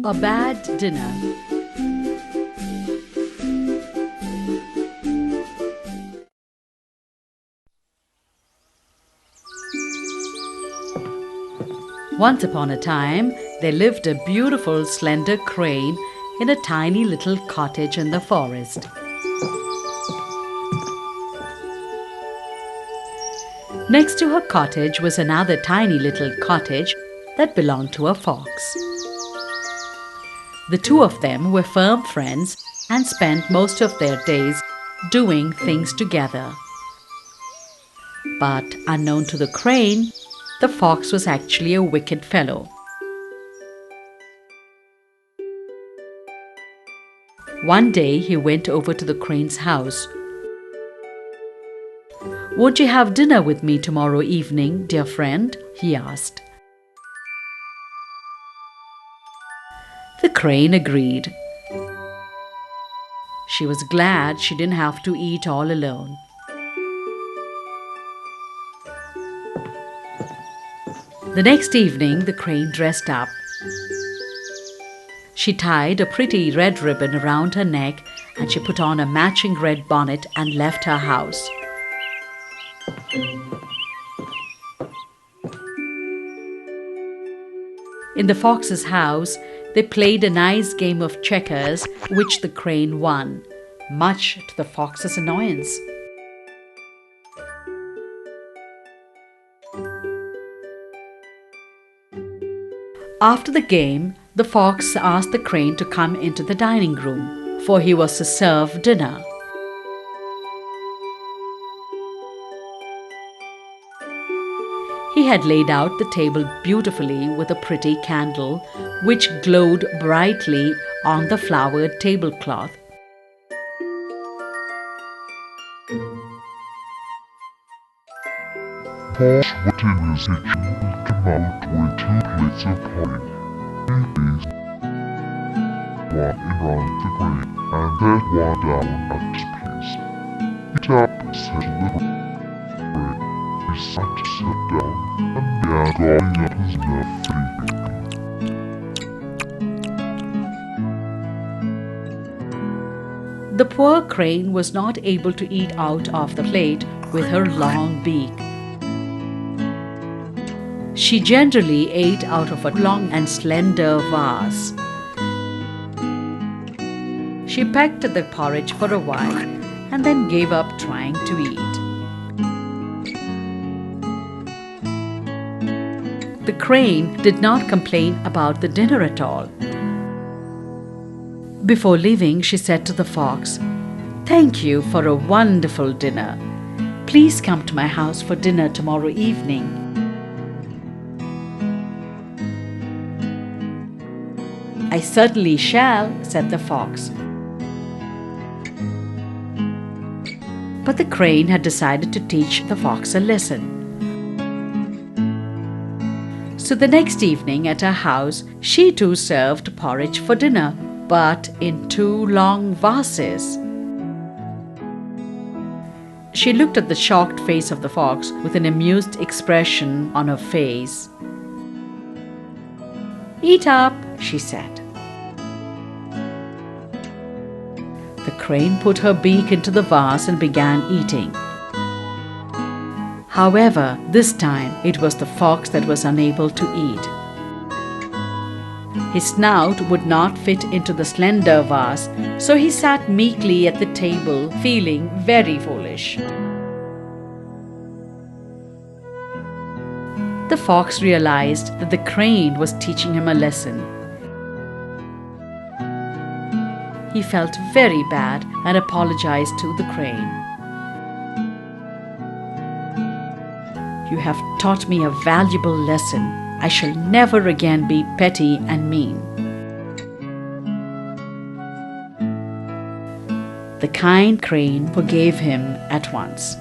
A bad dinner. Once upon a time, there lived a beautiful, slender crane in a tiny little cottage in the forest. Next to her cottage was another tiny little cottage that belonged to a fox. The two of them were firm friends and spent most of their days doing things together. But unknown to the crane, the fox was actually a wicked fellow. One day he went over to the crane's house. "Won't you have dinner with me tomorrow evening, dear friend?" he asked. The crane agreed. She was glad she didn't have to eat all alone. The next evening, the crane dressed up. She tied a pretty red ribbon around her neck and she put on a matching red bonnet and left her house. In the fox's house, they played a nice game of checkers, which the crane won, much to the fox's annoyance. After the game, the fox asked the crane to come into the dining room, for he was to serve dinner. He had laid out the table beautifully with a pretty candle, which glowed brightly on the flowered tablecloth. Posh went in his kitchen and came out with 2 plates of porridge. He placed one in round the crane and set one down at his place. He tapped and said to the crane. He sat down and began drawing up his dinner freely. The poor crane was not able to eat out of the plate with her long beak. She generally ate out of a long and slender vase. She pecked at the porridge for a while and then gave up trying to eat. The crane did not complain about the dinner at all. Before leaving, she said to the fox, "Thank you for a wonderful dinner. Please come to my house for dinner tomorrow evening." "I certainly shall," said the fox. But the crane had decided to teach the fox a lesson. So the next evening at her house, she too served porridge for dinner, but in 2 long vases. She looked at the shocked face of the fox with an amused expression on her face. "Eat up," she said. The crane put her beak into the vase and began eating. However, this time it was the fox that was unable to eat. His snout would not fit into the slender vase, so he sat meekly at the table, feeling very foolish. The fox realized that the crane was teaching him a lesson. He felt very bad and apologized to the crane. "You have taught me a valuable lesson. I shall never again be petty and mean." The kind crane forgave him at once.